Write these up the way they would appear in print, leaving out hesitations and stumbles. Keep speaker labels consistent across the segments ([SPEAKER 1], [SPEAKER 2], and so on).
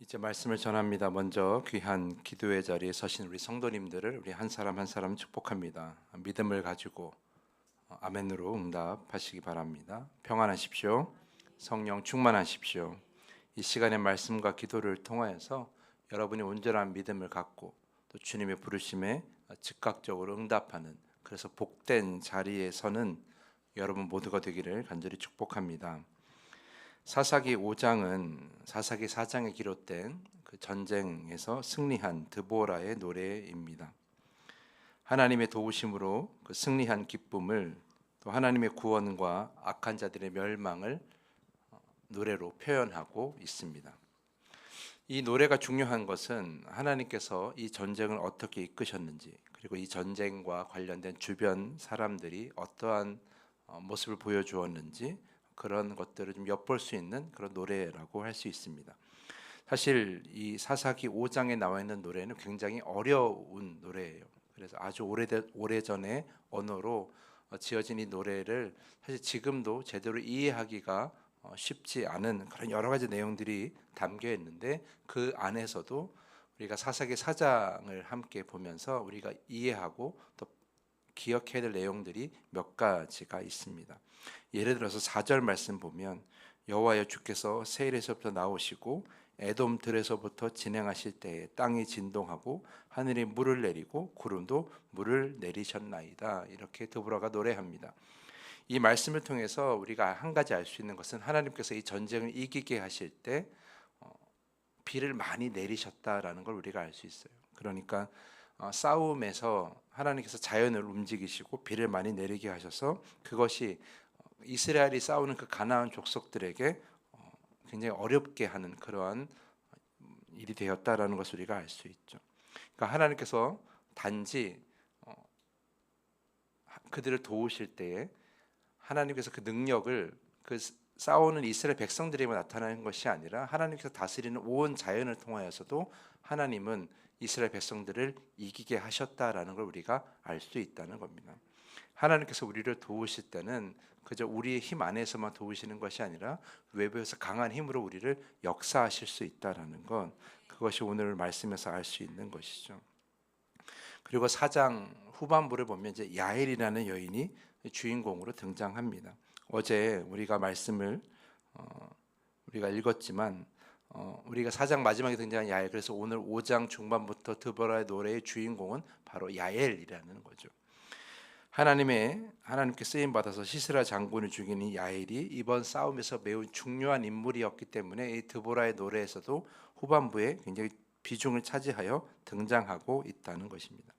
[SPEAKER 1] 이제 말씀을 전합니다. 먼저 귀한 기도의 자리에 서신 우리 성도님들을 우리 한 사람 한 사람 축복합니다. 믿음을 가지고 아멘으로 응답하시기 바랍니다. 평안하십시오. 성령 충만하십시오. 이 시간의 말씀과 기도를 통하여서 여러분이 온전한 믿음을 갖고 또 주님의 부르심에 즉각적으로 응답하는, 그래서 복된 자리에 서는 여러분 모두가 되기를 간절히 축복합니다. 사사기 5장은 사사기 4장에 기록된 그 전쟁에서 승리한 드보라의 노래입니다. 하나님의 도우심으로 그 승리한 기쁨을, 또 하나님의 구원과 악한 자들의 멸망을 노래로 표현하고 있습니다. 이 노래가 중요한 것은 하나님께서 이 전쟁을 어떻게 이끄셨는지, 그리고 이 전쟁과 관련된 주변 사람들이 어떠한 모습을 보여주었는지, 그런 것들을 좀 엿볼 수 있는 그런 노래라고 할 수 있습니다. 사실 이 사사기 5장에 나와 있는 노래는 굉장히 어려운 노래예요. 그래서 아주 오래전의 언어로 지어진 이 노래를 사실 지금도 제대로 이해하기가 쉽지 않은 그런 여러 가지 내용들이 담겨 있는데, 그 안에서도 우리가 사사기 4장을 함께 보면서 우리가 이해하고 또 기억해야 될 내용들이 몇 가지가 있습니다. 예를 들어서 4절 말씀 보면, 여호와여 주께서 세일에서부터 나오시고 에돔 들에서부터 진행하실 때에 땅이 진동하고 하늘이 물을 내리고 구름도 물을 내리셨나이다. 이렇게 드보라가 노래합니다. 이 말씀을 통해서 우리가 한 가지 알 수 있는 것은, 하나님께서 이 전쟁을 이기게 하실 때 비를 많이 내리셨다라는 걸 우리가 알 수 있어요. 그러니까 싸움에서 하나님께서 자연을 움직이시고 비를 많이 내리게 하셔서 그것이 이스라엘이 싸우는 그 가나안 족속들에게 굉장히 어렵게 하는 그러한 일이 되었다라는 것을 우리가 알 수 있죠. 그러니까 하나님께서 단지 그들을 도우실 때에 하나님께서 그 능력을 그 싸우는 이스라엘 백성들에게만 나타나는 것이 아니라 하나님께서 다스리는 온 자연을 통하여서도 하나님은 이스라엘 백성들을 이기게 하셨다라는 걸 우리가 알 수 있다는 겁니다. 하나님께서 우리를 도우실 때는 그저 우리의 힘 안에서만 도우시는 것이 아니라 외부에서 강한 힘으로 우리를 역사하실 수 있다라는 것, 그것이 오늘 말씀에서 알 수 있는 것이죠. 그리고 4장 후반부를 보면 이제 야엘이라는 여인이 주인공으로 등장합니다. 어제 우리가 말씀을 우리가 읽었지만 우리가 4장 마지막에 등장한 야엘, 그래서 오늘 5장 중반부터 드보라의 노래의 주인공은 바로 야엘이라는 거죠. 하나님께 쓰임 받아서 시스라 장군을 죽인 이 야엘이 이번 싸움에서 매우 중요한 인물이었기 때문에 이 드보라의 노래에서도 후반부에 굉장히 비중을 차지하여 등장하고 있다는 것입니다.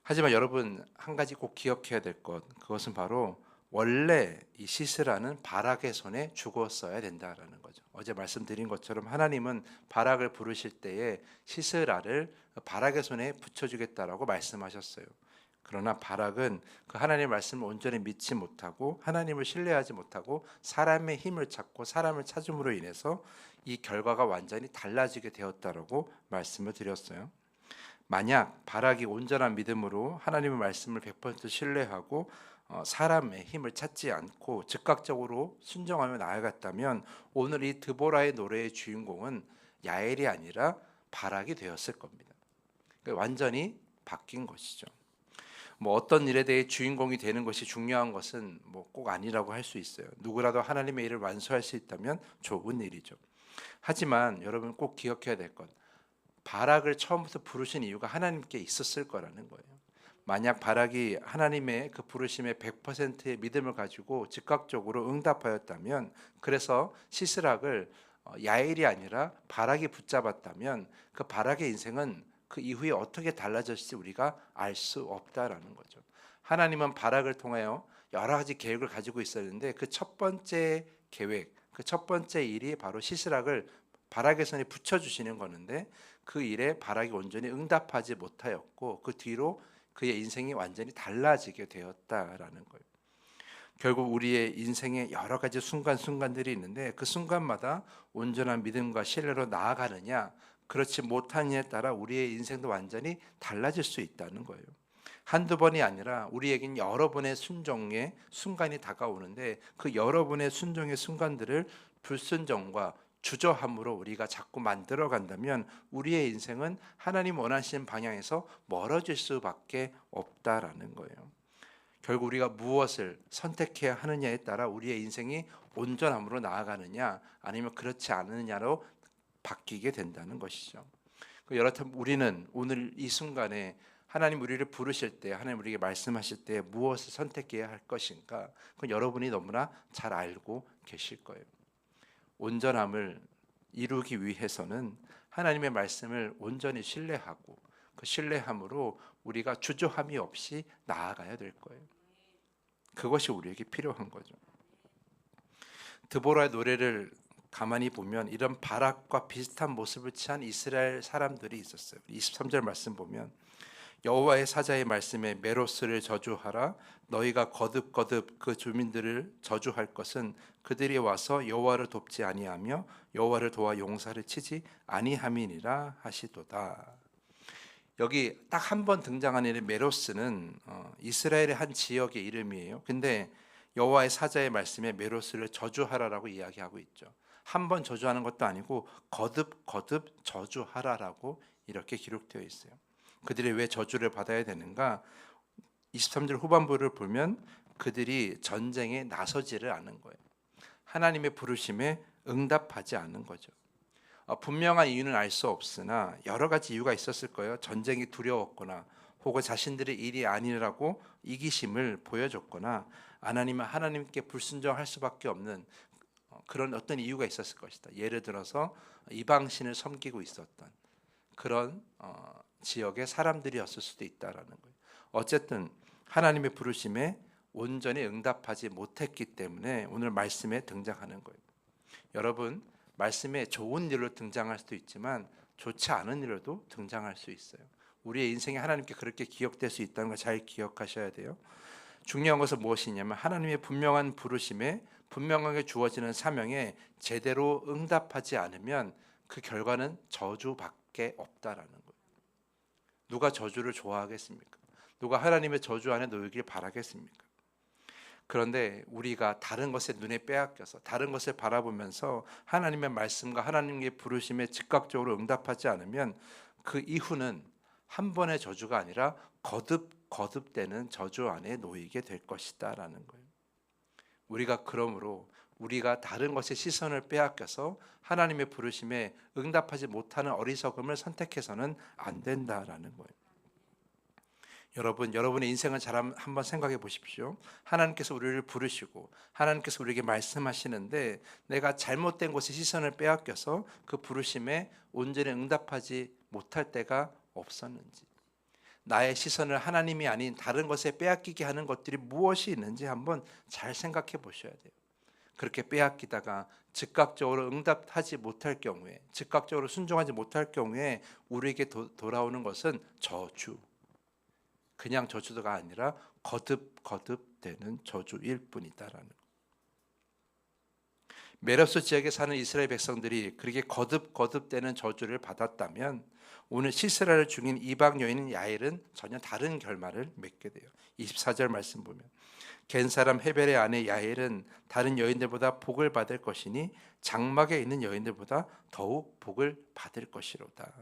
[SPEAKER 1] 하지만 여러분, 한 가지 꼭 기억해야 될 것, 그것은 바로 원래 이 시스라는 바락의 손에 죽었어야 된다라는 거죠. 어제 말씀드린 것처럼 하나님은 바락을 부르실 때에 시스라를 바락의 손에 붙여주겠다라고 말씀하셨어요. 그러나 바락은 그 하나님의 말씀을 온전히 믿지 못하고 하나님을 신뢰하지 못하고 사람의 힘을 찾고 사람을 찾음으로 인해서 이 결과가 완전히 달라지게 되었다라고 말씀을 드렸어요. 만약 바락이 온전한 믿음으로 하나님의 말씀을 100% 신뢰하고 사람의 힘을 찾지 않고 즉각적으로 순종하며 나아갔다면 오늘 이 드보라의 노래의 주인공은 야엘이 아니라 바락이 되었을 겁니다. 그러니까 완전히 바뀐 것이죠. 뭐 어떤 일에 대해 주인공이 되는 것이 중요한 것은 뭐 꼭 아니라고 할 수 있어요. 누구라도 하나님의 일을 완수할 수 있다면 좋은 일이죠. 하지만 여러분 꼭 기억해야 될 것, 바락을 처음부터 부르신 이유가 하나님께 있었을 거라는 거예요. 만약 바락이 하나님의 그 부르심에 100%의 믿음을 가지고 즉각적으로 응답하였다면, 그래서 시스락을 야엘이 아니라 바락이 붙잡았다면 그 바락의 인생은 그 이후에 어떻게 달라졌을지 우리가 알 수 없다라는 거죠. 하나님은 바락을 통하여 여러 가지 계획을 가지고 있었는데 그 첫 번째 계획, 그 첫 번째 일이 바로 시스락을 바락의 손에 붙여주시는 거는데, 그 일에 바락이 온전히 응답하지 못하였고 그 뒤로 그의 인생이 완전히 달라지게 되었다라는 거예요. 결국 우리의 인생에 여러 가지 순간순간들이 있는데 그 순간마다 온전한 믿음과 신뢰로 나아가느냐 그렇지 못하느냐에 따라 우리의 인생도 완전히 달라질 수 있다는 거예요. 한두 번이 아니라 우리에겐 여러 번의 순종의 순간이 다가오는데 그 여러 번의 순종의 순간들을 불순종과 주저함으로 우리가 자꾸 만들어 간다면 우리의 인생은 하나님 원하시는 방향에서 멀어질 수밖에 없다라는 거예요. 결국 우리가 무엇을 선택해야 하느냐에 따라 우리의 인생이 온전함으로 나아가느냐 아니면 그렇지 않느냐로 바뀌게 된다는 것이죠. 여러분, 우리는 오늘 이 순간에 하나님 우리를 부르실 때, 하나님 우리에게 말씀하실 때 무엇을 선택해야 할 것인가? 그건 여러분이 너무나 잘 알고 계실 거예요. 온전함을 이루기 위해서는 하나님의 말씀을 온전히 신뢰하고 그 신뢰함으로 우리가 주저함이 없이 나아가야 될 거예요. 그것이 우리에게 필요한 거죠. 드보라의 노래를 가만히 보면 이런 바락과 비슷한 모습을 취한 이스라엘 사람들이 있었어요. 23절 말씀 보면 여호와의 사자의 말씀에 메로스를 저주하라. 너희가 거듭거듭 그 주민들을 저주할 것은 그들이 와서 여호와를 돕지 아니하며 여호와를 도와 용사를 치지 아니함이니라 하시도다. 여기 딱 한 번 등장하는 메로스는 이스라엘의 한 지역의 이름이에요. 근데 여호와의 사자의 말씀에 메로스를 저주하라라고 이야기하고 있죠. 한 번 저주하는 것도 아니고 거듭거듭 저주하라라고 이렇게 기록되어 있어요. 그들이 왜 저주를 받아야 되는가? 23절 후반부를 보면 그들이 전쟁에 나서지를 않은 거예요. 하나님의 부르심에 응답하지 않은 거죠. 분명한 이유는 알 수 없으나 여러 가지 이유가 있었을 거예요. 전쟁이 두려웠거나 혹은 자신들의 일이 아니라고 이기심을 보여줬거나 아니면 하나님께 불순종할 수밖에 없는 그런 어떤 이유가 있었을 것이다. 예를 들어서 이방신을 섬기고 있었던 그런 지역의 사람들이었을 수도 있다라는 거예요. 어쨌든 하나님의 부르심에 온전히 응답하지 못했기 때문에 오늘 말씀에 등장하는 거예요. 여러분, 말씀에 좋은 일로 등장할 수도 있지만 좋지 않은 일로도 등장할 수 있어요. 우리의 인생에 하나님께 그렇게 기억될 수 있다는 걸 잘 기억하셔야 돼요. 중요한 것은 무엇이냐면 하나님의 분명한 부르심에 분명하게 주어지는 사명에 제대로 응답하지 않으면 그 결과는 저주밖에 없다라는 거예요. 누가 저주를 좋아하겠습니까? 누가 하나님의 저주 안에 놓이길 바라겠습니까? 그런데 우리가 다른 것에 눈에 빼앗겨서 다른 것을 바라보면서 하나님의 말씀과 하나님의 부르심에 즉각적으로 응답하지 않으면 그 이후는 한 번의 저주가 아니라 거듭되는 저주 안에 놓이게 될 것이다라는 거예요. 우리가 그러므로 우리가 다른 것에 시선을 빼앗겨서 하나님의 부르심에 응답하지 못하는 어리석음을 선택해서는 안 된다라는 거예요. 여러분의 인생을 잘 한번 생각해 보십시오. 하나님께서 우리를 부르시고 하나님께서 우리에게 말씀하시는데 내가 잘못된 곳에 시선을 빼앗겨서 그 부르심에 온전히 응답하지 못할 때가 없었는지, 나의 시선을 하나님이 아닌 다른 것에 빼앗기게 하는 것들이 무엇이 있는지 한번 잘 생각해 보셔야 돼요. 그렇게 빼앗기다가 즉각적으로 응답하지 못할 경우에, 즉각적으로 순종하지 못할 경우에 우리에게 돌아오는 것은 저주, 그냥 저주가 아니라 거듭되는 저주일 뿐이다라는 것. 메로스 지역에 사는 이스라엘 백성들이 그렇게 거듭되는 저주를 받았다면 오늘 시스라를 죽인 이방 여인 야엘은 전혀 다른 결말을 맺게 돼요. 24절 말씀 보면 겐 사람 헤벨의 아내 야엘은 다른 여인들보다 복을 받을 것이니 장막에 있는 여인들보다 더욱 복을 받을 것이로다.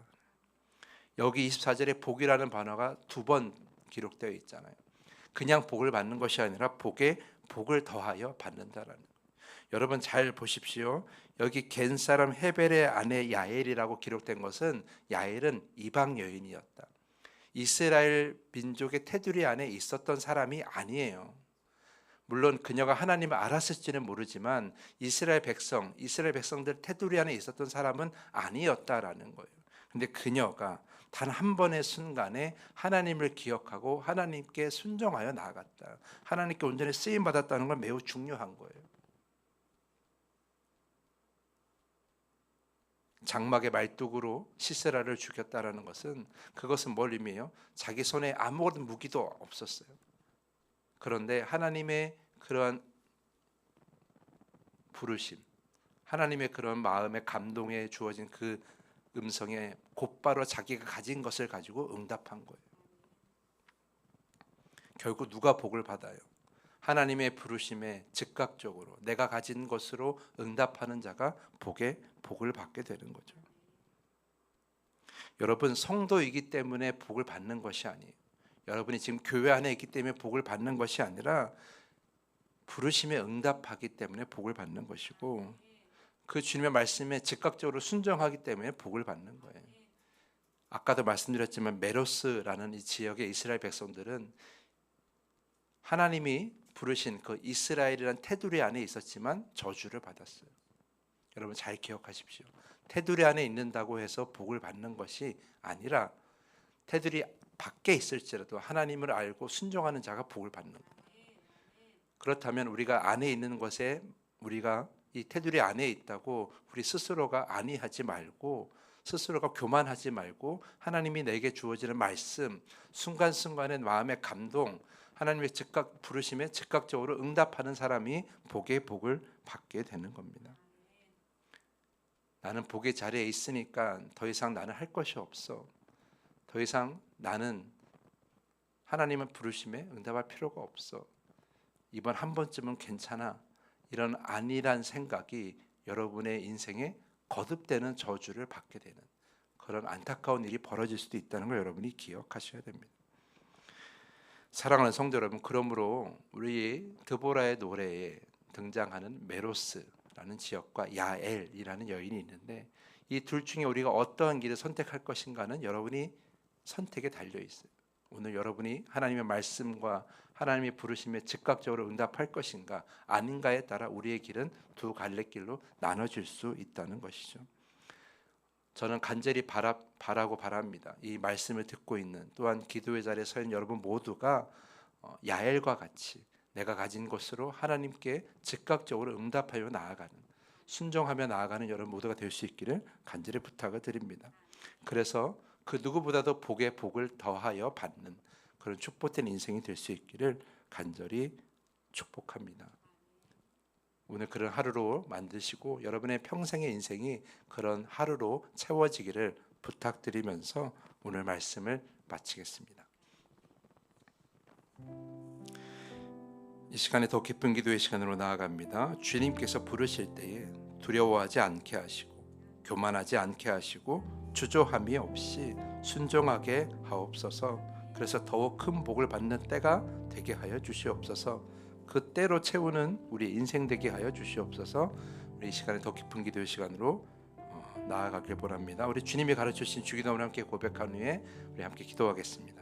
[SPEAKER 1] 여기 24절에 복이라는 단어가 2번 기록되어 있잖아요. 그냥 복을 받는 것이 아니라 복에 복을 더하여 받는다라는 거예요. 여러분 잘 보십시오. 여기 겐 사람 헤벨의 아내 야엘이라고 기록된 것은 야엘은 이방 여인이었다. 이스라엘 민족의 테두리 안에 있었던 사람이 아니에요. 물론 그녀가 하나님을 알았을지는 모르지만 이스라엘 백성들 테두리 안에 있었던 사람은 아니었다라는 거예요. 근데 그녀가 단 한 번의 순간에 하나님을 기억하고 하나님께 순종하여 나아갔다. 하나님께 온전히 쓰임 받았다는 건 매우 중요한 거예요. 장막의 말뚝으로 시세라를 죽였다라는 것은 그것은 뭘 의미해요? 자기 손에 아무것도 무기도 없었어요. 그런데 하나님의 그러한 부르심, 하나님의 그런 마음의 감동에 주어진 그 음성에 곧바로 자기가 가진 것을 가지고 응답한 거예요. 결국 누가 복을 받아요? 하나님의 부르심에 즉각적으로 내가 가진 것으로 응답하는 자가 복을 받게 되는 거죠. 여러분, 성도이기 때문에 복을 받는 것이 아니에요. 여러분이 지금 교회 안에 있기 때문에 복을 받는 것이 아니라 부르심에 응답하기 때문에 복을 받는 것이고, 그 주님의 말씀에 즉각적으로 순종하기 때문에 복을 받는 거예요. 아까도 말씀드렸지만 메로스라는 이 지역의 이스라엘 백성들은 하나님이 부르신 그 이스라엘이라는 테두리 안에 있었지만 저주를 받았어요. 여러분 잘 기억하십시오. 테두리 안에 있는다고 해서 복을 받는 것이 아니라 테두리 밖에 있을지라도 하나님을 알고 순종하는 자가 복을 받는 거예요. 그렇다면 우리가 안에 있는 것에, 우리가 이 테두리 안에 있다고 우리 스스로가 안위하지 말고, 스스로가 교만하지 말고, 하나님이 내게 주어지는 말씀, 순간순간의 마음의 감동, 하나님의 즉각 부르심에 즉각적으로 응답하는 사람이 복의 복을 받게 되는 겁니다. 나는 복의 자리에 있으니까 더 이상 나는 할 것이 없어. 더 이상 나는 하나님의 부르심에 응답할 필요가 없어. 이번 한 번쯤은 괜찮아. 이런 안일한 생각이 여러분의 인생에 거듭되는 저주를 받게 되는 그런 안타까운 일이 벌어질 수도 있다는 걸 여러분이 기억하셔야 됩니다. 사랑하는 성도 여러분, 그러므로 우리 드보라의 노래에 등장하는 메로스라는 지역과 야엘이라는 여인이 있는데, 이 둘 중에 우리가 어떠한 길을 선택할 것인가는 여러분이 선택에 달려 있어요. 오늘 여러분이 하나님의 말씀과 하나님의 부르심에 즉각적으로 응답할 것인가 아닌가에 따라 우리의 길은 두 갈래길로 나눠질 수 있다는 것이죠. 저는 간절히 바라고 바랍니다. 이 말씀을 듣고 있는, 또한 기도의 자리에 서 있는 여러분 모두가 야엘과 같이 내가 가진 것으로 하나님께 즉각적으로 응답하여 나아가는, 순종하며 나아가는 여러분 모두가 될 수 있기를 간절히 부탁을 드립니다. 그래서 그 누구보다도 복에 복을 더하여 받는 그런 축복된 인생이 될 수 있기를 간절히 축복합니다. 오늘 그런 하루로 만드시고 여러분의 평생의 인생이 그런 하루로 채워지기를 부탁드리면서 오늘 말씀을 마치겠습니다. 이 시간에 더 깊은 기도의 시간으로 나아갑니다. 주님께서 부르실 때에 두려워하지 않게 하시고 교만하지 않게 하시고 주저함이 없이 순종하게 하옵소서. 그래서 더욱 큰 복을 받는 때가 되게 하여 주시옵소서. 그 때로 채우는 우리 인생 되게 하여 주시옵소서. 우리 이 시간에 더 깊은 기도의 시간으로 나아가길 바랍니다. 우리 주님이 가르쳐 주신 주기도문을 함께 고백한 후에 우리 함께 기도하겠습니다.